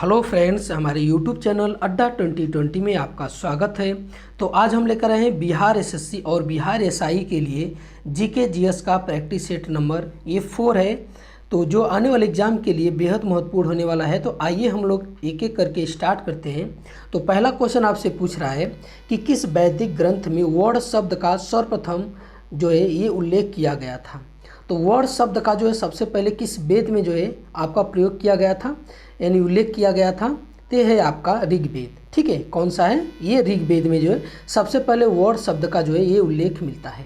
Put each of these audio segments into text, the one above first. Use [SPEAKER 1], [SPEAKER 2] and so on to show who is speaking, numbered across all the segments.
[SPEAKER 1] Hello friends, हमारे YouTube channel अड्डा 2020 में आपका स्वागत है। तो आज हम लेकर आए हैं बिहार एसएससी और बिहार एसआई के लिए जीके जीएस का प्रैक्टिस सेट नंबर ये 4 है। तो जो आने वाले एग्जाम के लिए बेहद महत्वपूर्ण होने वाला है। तो आइए हम लोग एक एक करके स्टार्ट करते हैं। तो पहला क्वेश्चन आपसे पूछ रहा है कि किस वैदिक ग्रंथ में वर्ण शब्द का सर्वप्रथम जो है ये उल्लेख किया गया था। तो वर्ण शब्द का जो है सबसे पहले किस वेद में जो है आपका प्रयोग किया गया था, यानी उल्लेख किया गया था। तो है आपका ऋग्वेद। ठीक है, कौन सा है ये? ऋग्वेद में जो है सबसे पहले वर्ण शब्द का जो है ये उल्लेख मिलता है।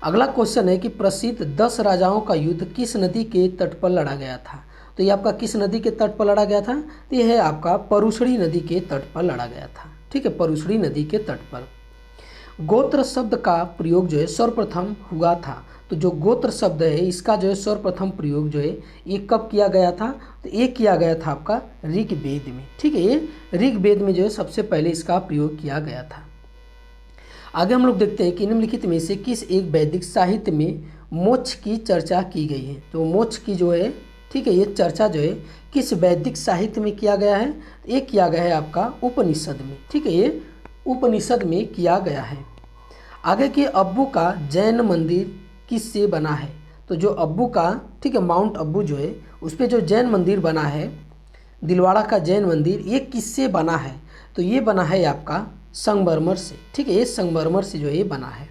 [SPEAKER 1] अगला क्वेश्चन है कि प्रसिद्ध 10 राजाओं का युद्ध किस नदी के तट पर लड़ा गया था। तो ये आपका किस नदी के तट पर लड़ा गया था? तो ये है आपका परुशड़ी नदी के तट पर लड़ा गया था। ठीक है, परुशड़ी नदी के तट पर। गोत्र शब्द का प्रयोग जो है सर्वप्रथम हुआ था। तो जो गोत्र शब्द है इसका जो है सर्वप्रथम प्रयोग जो है ये कब किया गया था? तो ये किया गया था आपका ऋग्वेद में। ठीक है, ये ऋग्वेद में जो है सबसे पहले इसका प्रयोग किया गया था। आगे हम लोग देखते हैं कि निम्नलिखित में से किस एक वैदिक साहित्य में मोक्ष की चर्चा की गई है। तो मोक्ष की जो है, ठीक है, ये चर्चा जो है किस वैदिक साहित्य में किया गया है? ये किया गया है आपका उपनिषद में। ठीक है, ये उपनिषद में किया गया है। आगे कि अब्बू का जैन मंदिर किससे बना है? तो जो अब्बू का, ठीक है, माउंट अब्बू जो है उस पर जो जैन मंदिर बना है, दिलवाड़ा का जैन मंदिर, ये किससे बना है? तो ये बना है आपका संगमरमर से। ठीक है, ये संगमरमर से जो है ये बना है।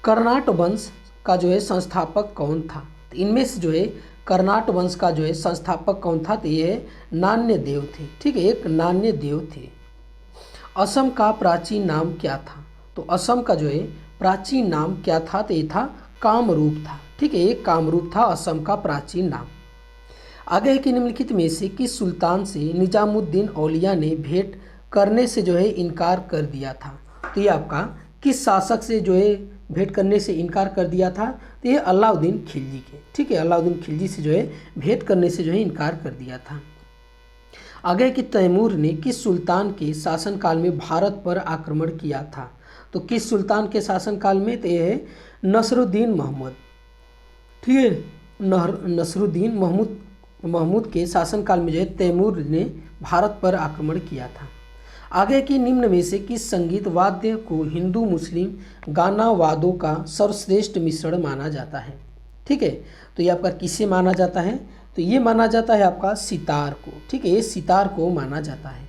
[SPEAKER 1] कर्नाट वंश का जो है संस्थापक कौन था? तो इनमें से जो है कर्नाट वंश का जो है संस्थापक कौन था? तो ये नान्य देव थे। ठीक है, एक नान्य देव थे। असम का प्राचीन नाम क्या था? तो असम का जो है प्राचीन नाम क्या था? तो ये था कामरूप था। ठीक है, ये कामरूप था असम का प्राचीन नाम। आगे है कि निम्नलिखित में से किस सुल्तान से निजामुद्दीन औलिया ने भेंट करने से जो है इनकार कर दिया था? तो ये आपका किस शासक से जो है भेंट करने से इनकार कर दिया था? तो ये अलाउद्दीन खिलजी के। ठीक है, अलाउद्दीन खिलजी से जो है भेंट करने से जो है इनकार कर दिया था। आगे कि तैमूर ने किस सुल्तान के शासनकाल में भारत पर आक्रमण किया था? तो किस सुल्तान के शासनकाल में? तो ये है नसरुद्दीन महमूद। ठीक है, नसरुद्दीन महमूद के शासनकाल में जो है तैमूर ने भारत पर आक्रमण किया था। आगे की निम्न में से किस संगीत वाद्य को हिंदू मुस्लिम गाना वादों का सर्वश्रेष्ठ मिश्रण माना जाता है? ठीक है, तो ये आपका किसे माना जाता है? तो ये माना जाता है आपका सितार को। ठीक है, ये सितार को माना जाता है।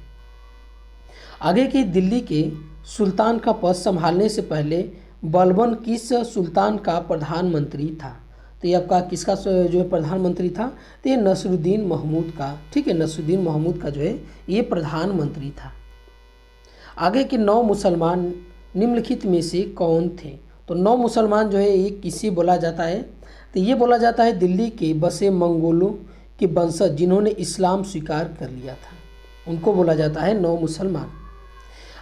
[SPEAKER 1] आगे की दिल्ली के सुल्तान का पद संभालने से पहले बलबन किस सुल्तान का प्रधानमंत्री था? तो ये आपका किसका जो है प्रधानमंत्री था? तो ये नसरुद्दीन महमूद का। ठीक है, नसरुद्दीन महमूद का जो है ये प्रधानमंत्री था। आगे के 9 मुसलमान निम्नलिखित में से कौन थे? तो 9 मुसलमान जो है ये किसे बोला जाता है? तो ये बोला जाता है दिल्ली के बसे मंगोलों के वंशज जिन्होंने इस्लाम स्वीकार कर लिया था, उनको बोला जाता है 9 मुसलमान।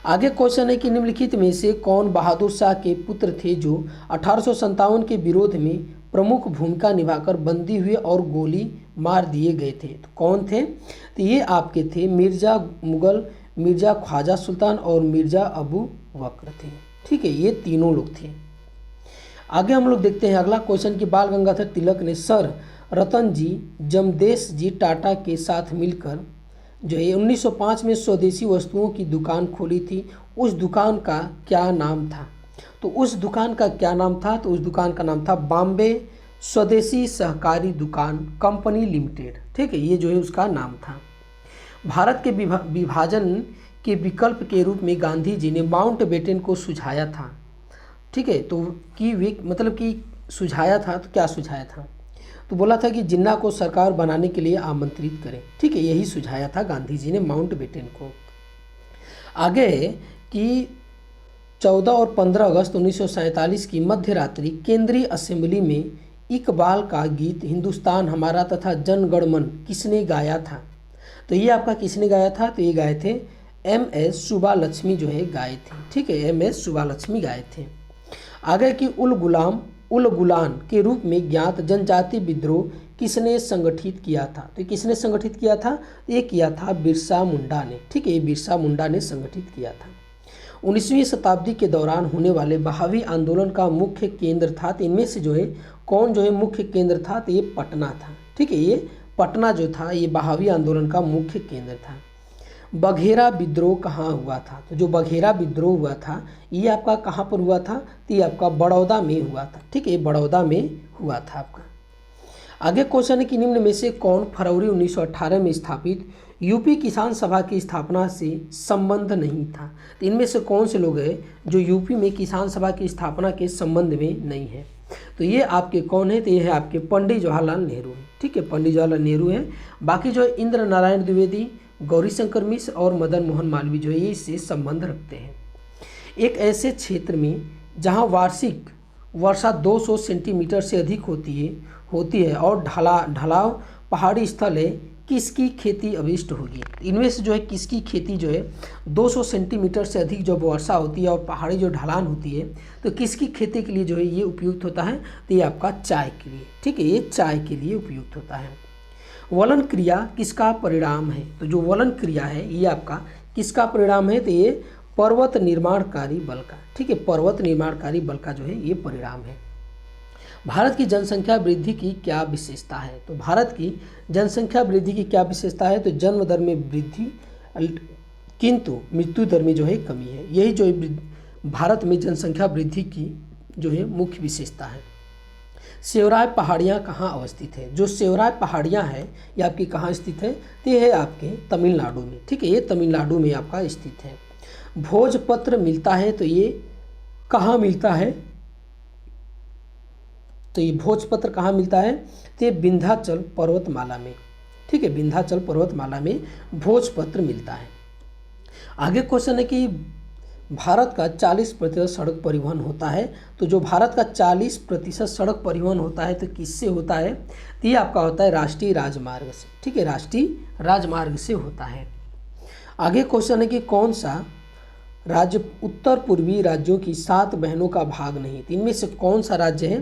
[SPEAKER 1] आगे क्वेश्चन है कि निम्नलिखित में से कौन बहादुर शाह के पुत्र थे जो 1857 के विरोध में प्रमुख भूमिका निभाकर बंदी हुए और गोली मार दिए गए थे? तो कौन थे? तो ये आपके थे मिर्जा मुगल, मिर्जा ख्वाजा सुल्तान और मिर्जा अबू बकर थे। ठीक है, ये तीनों लोग थे। आगे हम लोग देखते हैं अगला क्वेश्चन कि बाल गंगाधर तिलक ने सर रतन जी जमदेश जी टाटा के साथ मिलकर जो है 1905 में स्वदेशी वस्तुओं की दुकान खोली थी। उस दुकान का क्या नाम था? तो उस दुकान का क्या नाम था? तो उस दुकान का नाम था बॉम्बे स्वदेशी सहकारी दुकान कंपनी लिमिटेड। ठीक है, ये जो है उसका नाम था। भारत के विभाजन के विकल्प के रूप में गांधी जी ने माउंटबेटन को सुझाया था। ठीक है, तो मतलब कि सुझाया था, तो क्या सुझाया था? तो बोला था कि जिन्ना को सरकार बनाने के लिए आमंत्रित करें। ठीक है, यही सुझाया था गांधी जी ने माउंटबेटन को। आगे कि 14 और 15 अगस्त 1947 की मध्य रात्रि केंद्रीय असेंबली में इकबाल का गीत हिंदुस्तान हमारा तथा जन गण मन किसने गाया था? तो ये आपका किसने गाया था? तो ये गाए थे MS सुब्बालक्ष्मी जो है गाए थे। ठीक है, MS सुब्बालक्ष्मी गाए थे। आगे कि उल गुलान के रूप में ज्ञात जनजाति विद्रोह किसने संगठित किया था? तो किसने संगठित किया था? ये किया था बिरसा मुंडा ने। ठीक है, ये बिरसा मुंडा ने संगठित किया था। 19वीं शताब्दी के दौरान होने वाले बहावी आंदोलन का मुख्य केंद्र था। तो इनमें से जो है कौन जो है मुख्य केंद्र था? तो ये पटना था। ठीक है, ये पटना जो था ये बहावी आंदोलन का मुख्य केंद्र था। बघेरा विद्रोह कहाँ हुआ था? तो जो बघेरा विद्रोह हुआ था ये आपका कहाँ पर हुआ था? तो ये आपका बड़ौदा में हुआ था। ठीक है, ये बड़ौदा में हुआ था आपका। आगे क्वेश्चन है कि निम्न में से कौन फरवरी 1918 में स्थापित यूपी किसान सभा की स्थापना से संबंध नहीं था? तो इनमें से कौन से लोग हैं जो यूपी में किसान सभा की स्थापना के संबंध में नहीं है? तो ये आपके कौन है? तो ये है आपके पंडित जवाहरलाल नेहरू है। ठीक है, पंडित जवाहरलाल नेहरू है। बाकी जो है इंद्र नारायण द्विवेदी, गौरीशंकर मिश्र और मदन मोहन मालवीय जो है ये इससे संबंध रखते हैं। एक ऐसे क्षेत्र में जहाँ वार्षिक वर्षा 200 सेंटीमीटर से अधिक होती है और ढलाव पहाड़ी स्थल है, किसकी खेती अभिष्ट होगी? इनमें से जो है किसकी खेती जो है 200 सेंटीमीटर से अधिक जब वर्षा होती है और पहाड़ी जो ढलान होती है तो किसकी खेती के लिए जो है ये उपयुक्त होता है? तो ये आपका चाय के लिए। ठीक है, ये चाय के लिए उपयुक्त होता है। वलन क्रिया किसका परिणाम है? तो जो वलन क्रिया है ये आपका किसका परिणाम है? तो ये पर्वत निर्माणकारी बल का। ठीक है, पर्वत निर्माणकारी बल का जो है ये परिणाम है। भारत की जनसंख्या वृद्धि की क्या विशेषता है? तो भारत की जनसंख्या वृद्धि की क्या विशेषता है? तो जन्म दर में वृद्धि किंतु मृत्यु दर में जो है कमी है। यही जो है भारत में जनसंख्या वृद्धि की जो है मुख्य विशेषता है। सेवराय पहाड़ियाँ कहाँ अवस्थित है? जो सेवराय पहाड़ियाँ हैं ये आपकी कहाँ स्थित है? तो ये है आपके तमिलनाडु में। ठीक है, ये तमिलनाडु में आपका स्थित है। भोजपत्र मिलता है तो ये कहाँ मिलता है? तो ये भोजपत्र कहाँ मिलता है? तो ये विंध्याचल पर्वतमाला में। ठीक है, विंध्याचल पर्वतमाला में भोजपत्र मिलता है। आगे क्वेश्चन है कि भारत का 40% सड़क परिवहन होता है। तो जो भारत का 40% सड़क परिवहन होता है तो किससे होता है? तो ये आपका होता है राष्ट्रीय राजमार्ग से। ठीक है, राष्ट्रीय राजमार्ग से होता है। आगे क्वेश्चन है कि कौन सा राज्य उत्तर पूर्वी राज्यों की 7 बहनों का भाग नहीं? तो इनमें से कौन सा राज्य है?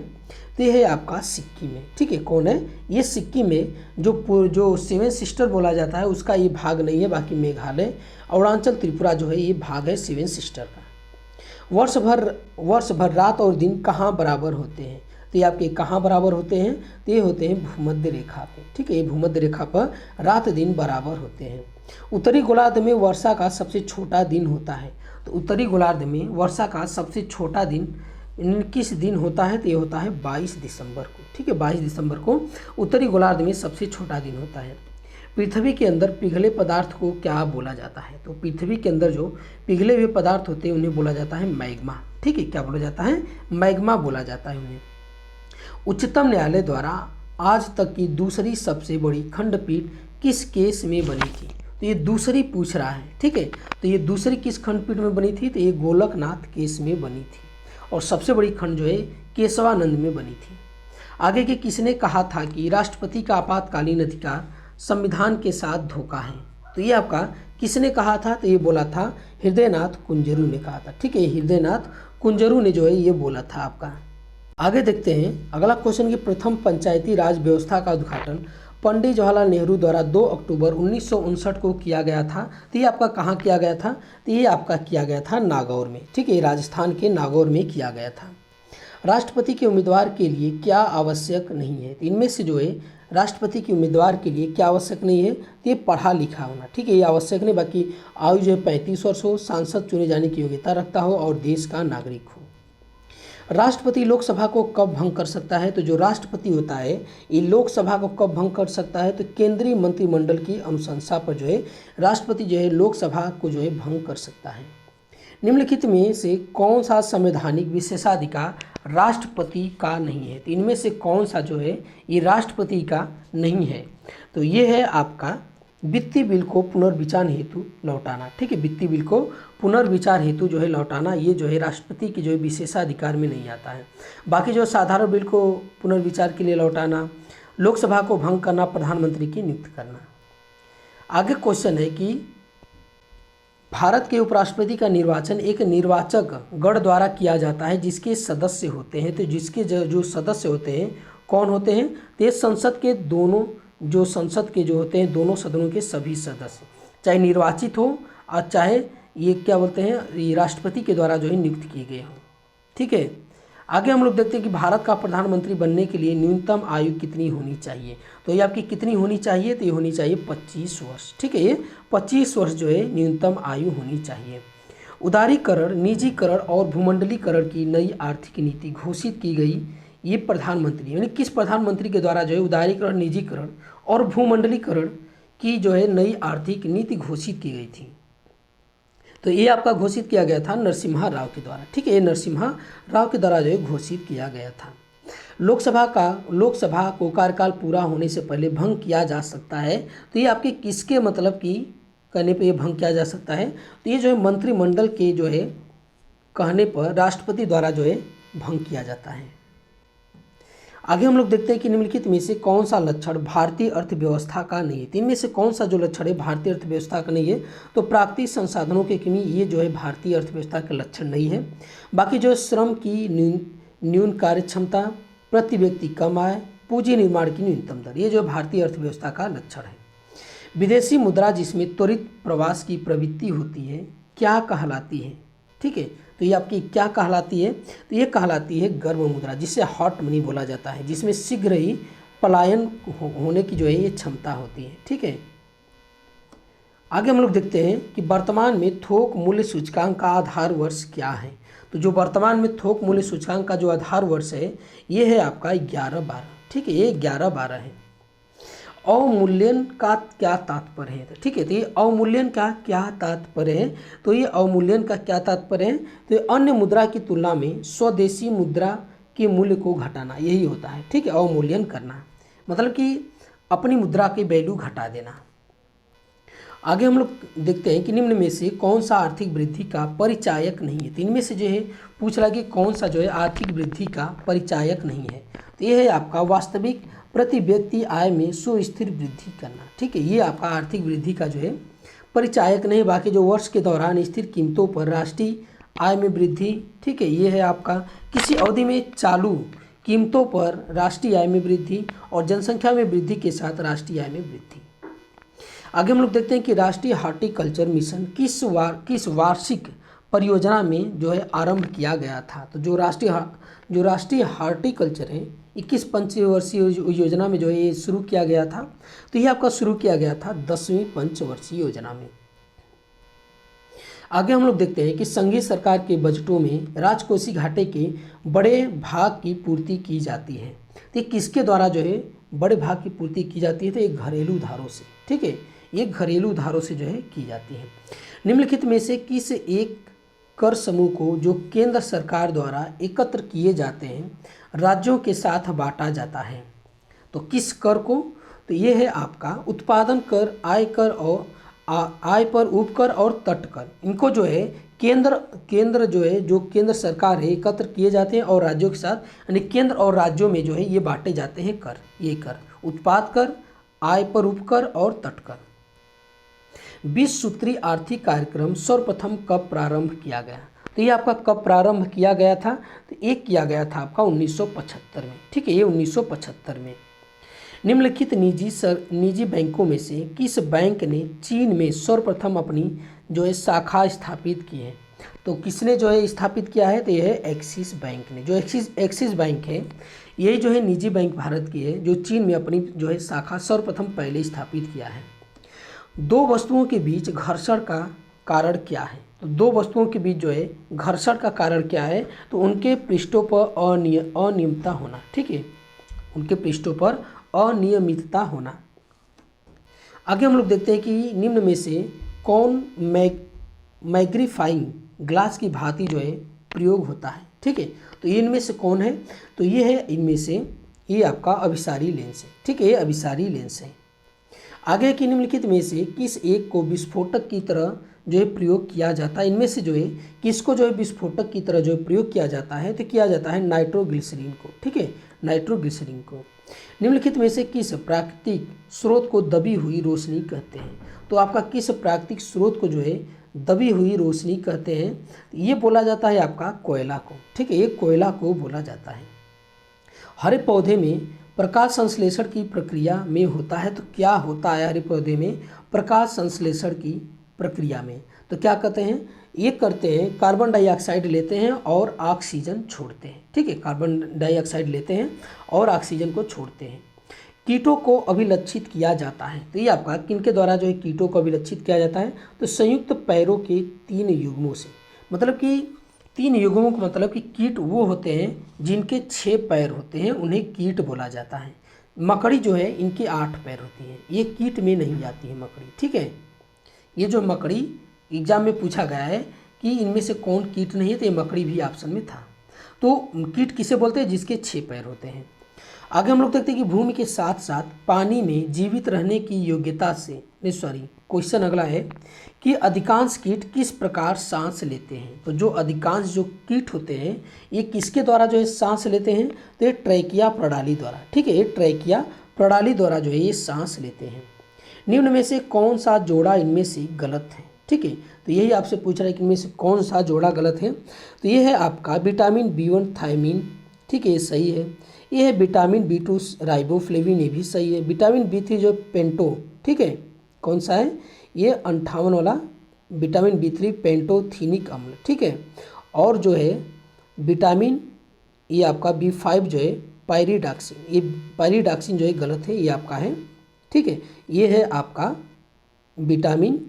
[SPEAKER 1] तो ये है आपका सिक्किम है। ठीक है, कौन है? ये सिक्किम में जो 7 सिस्टर बोला जाता है उसका ये भाग नहीं है। बाकी मेघालय, अरुणाचल, त्रिपुरा जो है ये भाग है 7 सिस्टर का। वर्ष भर रात और दिन कहाँ बराबर होते हैं? तो ये आपके कहाँ बराबर होते हैं? तो ये होते हैं भूमध्य रेखा पे। ठीक है, ये भूमध्य रेखा पर रात दिन बराबर होते हैं। उत्तरी गोलार्ध में वर्षा का सबसे छोटा दिन होता है। तो उत्तरी गोलार्ध में वर्षा का सबसे छोटा दिन किस दिन होता है? तो ये होता है 22 दिसंबर को। ठीक है, 22 दिसंबर को उत्तरी गोलार्ध में सबसे छोटा दिन होता है। पृथ्वी के अंदर पिघले पदार्थ को क्या बोला जाता है? तो पृथ्वी के अंदर जो पिघले हुए पदार्थ होते हैं उन्हें बोला जाता है मैग्मा। ठीक है, क्या बोला जाता है? मैग्मा बोला जाता है उन्हें। उच्चतम न्यायालय द्वारा आज तक की दूसरी सबसे बड़ी खंडपीठ किस केस में बनी थी? तो ये दूसरी पूछ रहा है। ठीक है, तो ये दूसरी किस खंडपीठ में बनी थी? तो ये गोलकनाथ केस में बनी थी और सबसे बड़ी खंड जो है केशवानंद में बनी थी। आगे के किसने कहा था कि राष्ट्रपति का आपातकालीन अधिकार संविधान के साथ धोखा है? तो ये आपका किसने कहा था? तो ये बोला था हृदयनाथ कुंजरू ने कहा था। ठीक है, हृदयनाथ कुंजरू ने जो है ये बोला था आपका। आगे देखते हैं अगला क्वेश्चन की प्रथम पंचायती राज व्यवस्था का उद्घाटन पंडित जवाहरलाल नेहरू द्वारा 2 अक्टूबर 1959 को किया गया था। तो ये आपका कहाँ किया गया था? तो ये आपका किया गया था नागौर में। ठीक है, राजस्थान के नागौर में किया गया था। राष्ट्रपति के उम्मीदवार के लिए क्या आवश्यक नहीं है? तो इनमें से जो है राष्ट्रपति के उम्मीदवार के लिए क्या आवश्यक नहीं है? तो ये पढ़ा लिखा होना। ठीक है, ये आवश्यक नहीं। बाकी आयु जो है 35 वर्ष हो, सांसद चुने जाने की योग्यता रखता हो और देश का नागरिक हो। राष्ट्रपति लोकसभा को कब भंग कर सकता है? तो जो राष्ट्रपति होता है ये लोकसभा को कब भंग कर सकता है? तो केंद्रीय मंत्रिमंडल की अनुशंसा पर जो है राष्ट्रपति जो है लोकसभा को जो है भंग कर सकता है। निम्नलिखित में से कौन सा संवैधानिक विशेषाधिकार राष्ट्रपति का नहीं है? तो इनमें से कौन सा जो है ये राष्ट्रपति का नहीं है? तो ये है आपका वित्तीय बिल को पुनर्विचार हेतु लौटाना। ठीक है, वित्तीय बिल को पुनर्विचार हेतु जो है लौटाना, ये जो है राष्ट्रपति की जो है विशेषाधिकार में नहीं आता है। बाकी जो साधारण बिल को पुनर्विचार के लिए लौटाना, लोकसभा को भंग करना, प्रधानमंत्री की नियुक्ति करना। आगे क्वेश्चन है कि भारत के उपराष्ट्रपति का निर्वाचन एक निर्वाचक गण द्वारा किया जाता है जिसके सदस्य होते हैं। तो जिसके जो सदस्य होते हैं कौन होते हैं? तो संसद के दोनों होते हैं दोनों सदनों के सभी सदस्य, चाहे निर्वाचित हो और चाहे ये क्या बोलते हैं ये राष्ट्रपति के द्वारा जो है नियुक्त किए गए हो। ठीक है, आगे हम लोग देखते हैं कि भारत का प्रधानमंत्री बनने के लिए न्यूनतम आयु कितनी होनी चाहिए। तो ये आपकी कितनी होनी चाहिए, तो ये होनी चाहिए 25 वर्ष। ठीक है, ये 25 वर्ष जो है न्यूनतम आयु होनी चाहिए। उदारीकरण, निजीकरण और भूमंडलीकरण की नई आर्थिक नीति घोषित की गई। ये प्रधानमंत्री यानी किस प्रधानमंत्री के द्वारा जो है उदारीकरण, निजीकरण और भूमंडलीकरण की जो है नई आर्थिक नीति घोषित की गई थी। तो ये आपका घोषित किया गया था नरसिम्हा राव के द्वारा। ठीक है, ये नरसिम्हा राव के द्वारा जो है घोषित किया गया था। लोकसभा को कार्यकाल पूरा होने से पहले भंग किया जा सकता है। तो ये आपके किसके मतलब की कहने पे ये भंग किया जा सकता है, तो ये जो है मंत्रिमंडल के जो है कहने पर राष्ट्रपति द्वारा जो है भंग किया जाता है। आगे हम लोग देखते हैं कि निम्नलिखित में से कौन सा लक्षण भारतीय अर्थव्यवस्था का नहीं है। तो इनमें से कौन सा जो लक्षण है भारतीय अर्थव्यवस्था का नहीं है, तो प्राकृतिक संसाधनों की कमी, ये जो है भारतीय अर्थव्यवस्था का लक्षण नहीं है। बाकी जो श्रम की न्यून कार्य क्षमता, प्रति व्यक्ति कम आय, पूंजी निर्माण की न्यूनतम दर, ये जो भारतीय अर्थव्यवस्था का लक्षण है। विदेशी मुद्रा जिसमें त्वरित प्रवास की प्रवृत्ति होती है क्या कहलाती है। ठीक है, तो ये आपकी क्या कहलाती है, तो ये कहलाती है गर्म मुद्रा, जिसे हॉट मनी बोला जाता है, जिसमें शीघ्र ही पलायन होने की जो है ये क्षमता होती है। ठीक है, आगे हम लोग देखते हैं कि वर्तमान में थोक मूल्य सूचकांक का आधार वर्ष क्या है। तो जो वर्तमान में थोक मूल्य सूचकांक का जो आधार वर्ष है ये है आपका 11-12। ठीक है, ये 11-12 है। अवमूल्यन का क्या तात्पर्य है। ठीक है, तो ये अवमूल्यन का क्या तात्पर्य है, तो ये अवमूल्यन का क्या तात्पर्य है, तो ये अन्य मुद्रा की तुलना में स्वदेशी मुद्रा के मूल्य को घटाना, यही होता है। ठीक है, अवमूल्यन करना मतलब कि अपनी मुद्रा की वैल्यू घटा देना। आगे हम लोग देखते हैं कि निम्न में से कौन सा आर्थिक वृद्धि का परिचायक नहीं है। तो इनमें से जो है पूछ रहा है कि कौन सा जो है आर्थिक वृद्धि का परिचायक नहीं है, तो ये है आपका वास्तविक प्रति व्यक्ति आय में सुस्थिर वृद्धि करना। ठीक है, ये आपका आर्थिक वृद्धि का जो है परिचायक नहीं। बाकी जो वर्ष के दौरान स्थिर कीमतों पर राष्ट्रीय आय में वृद्धि, ठीक है, ये है आपका किसी अवधि में चालू कीमतों पर राष्ट्रीय आय में वृद्धि और जनसंख्या में वृद्धि के साथ राष्ट्रीय आय में वृद्धि। आगे हम लोग देखते हैं कि राष्ट्रीय हॉर्टिकल्चर मिशन किस वार्षिक परियोजना में जो है आरंभ किया गया था। तो जो राष्ट्रीय हॉर्टिकल्चर है 21 पंचवर्षीय योजना में जो है ये शुरू किया गया था। तो ये आपका शुरू किया गया था 10वीं पंचवर्षीय योजना में। आगे हम लोग देखते हैं कि संघीय सरकार के बजटों में राजकोषीय घाटे के बड़े भाग की पूर्ति की जाती है। तो ये किसके द्वारा जो है बड़े भाग की पूर्ति की जाती है, तो एक घरेलू उधारों से। ठीक है, ये घरेलू उधारों से जो है की जाती है। निम्नलिखित में से किस एक कर समूह को जो केंद्र सरकार द्वारा एकत्र किए जाते हैं राज्यों के साथ बांटा जाता है। तो किस कर को, तो ये है आपका उत्पादन कर, आय कर और आय पर उपकर और तट कर। इनको जो है केंद्र जो है जो केंद्र सरकार है एकत्र किए जाते हैं और राज्यों के साथ, यानी केंद्र और राज्यों में जो है ये बांटे जाते हैं कर। ये कर उत्पाद कर, आय पर उपकर और तट कर। 20 सूत्री आर्थिक कार्यक्रम सर्वप्रथम कब प्रारंभ किया गया। तो ये आपका कब प्रारंभ किया गया था, तो एक किया गया था आपका 1975 में। ठीक है, ये 1975 में। निम्नलिखित निजी बैंकों में से किस बैंक ने चीन में सर्वप्रथम अपनी जो है शाखा स्थापित की है। तो किसने जो है स्थापित किया है, तो यह है एक्सिस बैंक ने। जो एक्सिस बैंक है यही जो है निजी बैंक भारत की है जो चीन में अपनी जो है शाखा सर्वप्रथम पहले स्थापित किया है। दो वस्तुओं के बीच घर्षण का कारण क्या है। तो दो वस्तुओं के बीच जो है घर्षण का कारण क्या है, तो उनके पृष्ठों पर अनियमितता होना। ठीक है, उनके पृष्ठों पर अनियमितता होना। आगे हम लोग देखते हैं कि निम्न में से कौन मैग्नीफाइंग ग्लास की भांति जो है प्रयोग होता है। ठीक है, तो इनमें से कौन है, तो ये है इनमें से ये आपका अभिसारी लेंस है। ठीक है, ये अभिसारी लेंस है। आगे की निम्नलिखित में से किस एक को विस्फोटक की तरह जो है प्रयोग किया जाता है। इनमें से जो है किसको जो है विस्फोटक की तरह जो है प्रयोग किया जाता है, तो किया जाता है नाइट्रोग्लिसरीन को। ठीक है, नाइट्रोग्लिसरीन को। निम्नलिखित में से किस प्राकृतिक स्रोत को दबी हुई रोशनी कहते हैं। तो आपका किस प्राकृतिक स्रोत को जो है दबी हुई रोशनी कहते हैं, ये बोला जाता है आपका कोयला को। ठीक है, ये कोयला को बोला जाता है। हरे पौधे में प्रकाश संश्लेषण की प्रक्रिया में होता है, तो क्या होता है हरे पौधे में प्रकाश संश्लेषण की प्रक्रिया में। तो क्या कहते हैं, ये करते हैं कार्बन डाइऑक्साइड लेते हैं और ऑक्सीजन छोड़ते हैं। ठीक है, कार्बन डाइऑक्साइड लेते हैं और ऑक्सीजन को छोड़ते हैं। कीटों को अभिलक्षित किया जाता है। तो ये आपका किनके द्वारा जो है कीटों को अभिलक्षित किया जाता है, तो संयुक्त पैरों के 3 युग्मों से। मतलब कि 3 युग्मों का मतलब कि कीट वो होते हैं जिनके 6 पैर होते हैं, उन्हें कीट बोला जाता है। मकड़ी जो है इनके 8 पैर होती हैं, ये कीट में नहीं जाती है मकड़ी। ठीक है, ये जो मकड़ी एग्जाम में पूछा गया है कि इनमें से कौन कीट नहीं है, तो ये मकड़ी भी ऑप्शन में था। तो कीट किसे बोलते हैं, जिसके 6 पैर होते हैं। आगे हम लोग देखते हैं कि भूमि के साथ साथ पानी में जीवित रहने की योग्यता से क्वेश्चन अगला है कि अधिकांश कीट किस प्रकार सांस लेते हैं। तो जो अधिकांश जो कीट होते हैं ये किसके द्वारा जो है सांस लेते हैं, तो ये ट्रैकिया प्रणाली द्वारा। ठीक है, ये ट्रैकिया प्रणाली द्वारा जो है ये सांस लेते हैं। निम्न में से कौन सा जोड़ा इनमें से गलत है। ठीक है, तो यही आपसे पूछ रहा है कि इनमें से कौन सा जोड़ा गलत है। तो ये है आपका विटामिन B1 थायमीन। ठीक है, ये सही है। ये है विटामिन B2 राइबोफ्लेविन, ये भी सही है। विटामिन B3 जो पेंटो, ठीक है, कौन सा है, ये 58 वाला विटामिन B3 पेंटोथीनिक अम्ल। ठीक है, और जो है विटामिन ये आपका B5 जो है पायरिडॉक्सिन, ये पायरिडॉक्सिन जो है गलत है, ये आपका है। ठीक है, ये है आपका विटामिन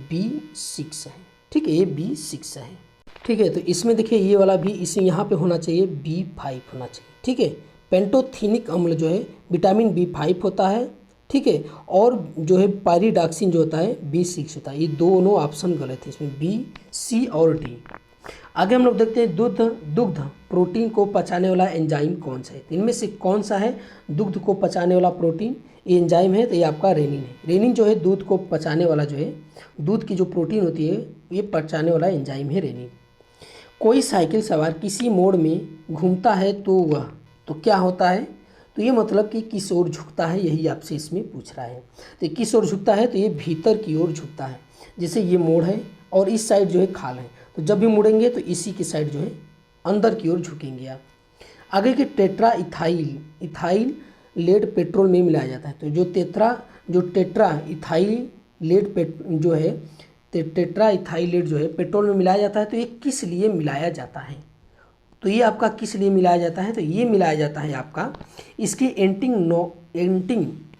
[SPEAKER 1] B6 है। ठीक है, ये B6 है। ठीक है, तो इसमें देखिए ये वाला भी इसे यहाँ पे होना चाहिए, B5 होना चाहिए। ठीक है, पेंटोथीनिक अम्ल जो है विटामिन B5 होता है। ठीक है, और जो है पायरिडॉक्सिन जो होता है B6 होता है। ये दोनों ऑप्शन गलत है, इसमें B, C और D। आगे हम लोग देखते हैं दुग्ध प्रोटीन को पचाने वाला एंजाइम कौन सा है। तो इनमें से कौन सा है दुग्ध को पचाने वाला प्रोटीन, ये एंजाइम है, तो ये आपका रेनिन है। रेनिन जो है दूध को पचाने वाला जो है, दूध की जो प्रोटीन होती है ये पचाने वाला एंजाइम है रेनिन। कोई साइकिल सवार किसी मोड़ में घूमता है तो वह, तो क्या होता है, तो ये मतलब कि किस ओर झुकता है, यही आपसे इसमें पूछ रहा है। तो किस ओर झुकता है, तो ये भीतर की ओर झुकता है। जैसे ये मोड़ है और इस साइड जो है खाल है, तो जब भी मुड़ेंगे तो इसी की साइड जो है अंदर की ओर झुकेंगे आप। आगे के टेट्रा इथाइल लेड पेट्रोल में मिलाया जाता है। तो जो टेट्रा इथाइल लेड जो है टेट्रा इथाइलेट जो है पेट्रोल में मिलाया जाता है, तो ये किस लिए मिलाया जाता है। तो ये आपका किस लिए मिलाया जाता है, तो ये मिलाया जाता है आपका इसकी एंटिंग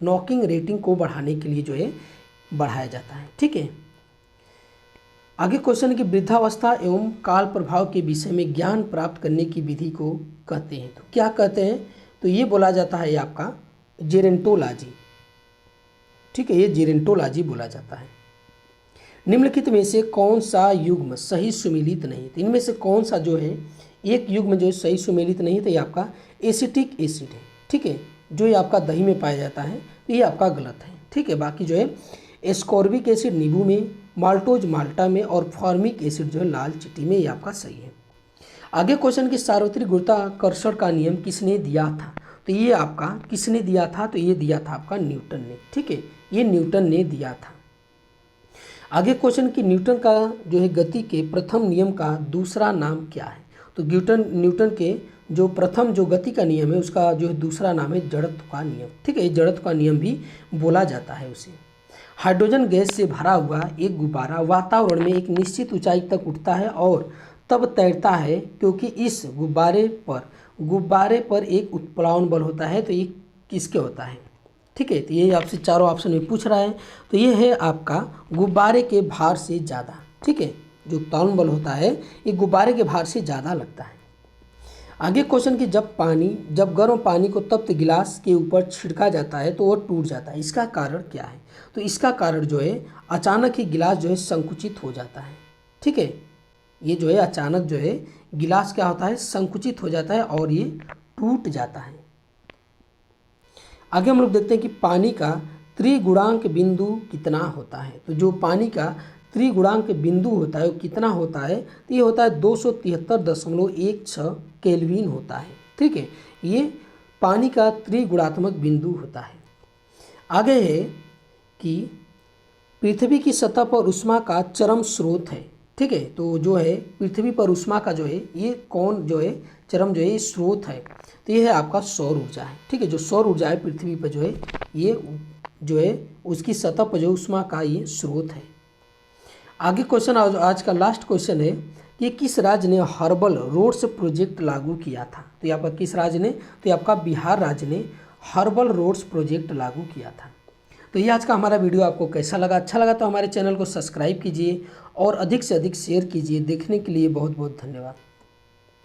[SPEAKER 1] नॉकिंग रेटिंग को बढ़ाने के लिए जो है बढ़ाया जाता है। ठीक है, आगे क्वेश्चन की वृद्धावस्था एवं काल प्रभाव के विषय में ज्ञान प्राप्त करने की विधि को कहते हैं। तो क्या कहते हैं, तो ये बोला जाता है आपका जेरेंटोलॉजी। ठीक है, ये जेरेंटोलॉजी बोला जाता है। निम्नलिखित में से कौन सा युग्म सही सुमेलित नहीं। तो इनमें से कौन सा जो है एक युग्म जो है सही सुमेलित नहीं, तो ये आपका एसिटिक एसिड है। ठीक है, जो ये आपका दही में पाया जाता है, तो ये आपका गलत है। ठीक है, बाकी जो है एस्कॉर्बिक एसिड नींबू में, माल्टोज माल्टा में और फॉर्मिक एसिड जो है लाल चींटी में, ये आपका सही है। आगे क्वेश्चन की सार्वत्रिक गुरुत्वाकर्षण का नियम किसने दिया था। तो ये आपका किसने दिया था, तो ये दिया था आपका न्यूटन ने। ठीक है, ये न्यूटन ने दिया था। आगे क्वेश्चन की न्यूटन का जो है गति के प्रथम नियम का दूसरा नाम क्या है। तो न्यूटन के जो प्रथम जो गति का नियम है उसका जो है दूसरा नाम है जड़त्व का नियम। ठीक है, जड़त्व का नियम भी बोला जाता है उसे। हाइड्रोजन गैस से भरा हुआ एक गुब्बारा वातावरण में एक निश्चित ऊंचाई तक उठता है और तब तैरता है, क्योंकि इस गुब्बारे पर एक उत्प्लावन बल होता है। तो ये किसके होता है। ठीक है, तो ये आपसे चारों ऑप्शन में पूछ रहा है। तो ये है आपका गुब्बारे के भार से ज़्यादा। ठीक है, जो उत्प्लावन बल होता है ये गुब्बारे के भार से ज़्यादा लगता है। आगे क्वेश्चन कि जब गर्म पानी को तप्त गिलास के ऊपर छिड़का जाता है तो वह टूट जाता है, इसका कारण क्या है। तो इसका कारण जो है अचानक ही गिलास जो है संकुचित हो जाता है। ठीक है, ये जो है अचानक जो है गिलास क्या होता है संकुचित हो जाता है और ये टूट जाता है। आगे हम लोग देखते हैं कि पानी का त्रिगुणांक बिंदु कितना होता है। तो जो पानी का त्रिगुणांक बिंदु होता है वो कितना होता है, तो ये होता है 273.16 केल्विन होता है। ठीक है, ये पानी का त्रिगुणात्मक बिंदु होता है। आगे है कि पृथ्वी की सतह पर ऊष्मा का चरम स्रोत है। ठीक है, तो जो है पृथ्वी पर ऊष्मा का जो है ये कौन जो है चरम जो है ये स्रोत है, तो ये है आपका सौर ऊर्जा है। ठीक है, जो सौर ऊर्जा है पृथ्वी पर जो है ये जो है उसकी सतह पर जो ऊष्मा का ये स्रोत है। आगे क्वेश्चन आज का लास्ट क्वेश्चन है कि किस राज्य ने हर्बल रोड्स प्रोजेक्ट लागू किया था। तो ये आपका किस राज्य ने, तो ये आपका बिहार राज्य ने हर्बल रोड्स प्रोजेक्ट लागू किया था। तो ये आज का हमारा वीडियो आपको कैसा लगा, अच्छा लगा तो हमारे चैनल को सब्सक्राइब कीजिए और अधिक से अधिक शेयर कीजिए। देखने के लिए बहुत बहुत धन्यवाद।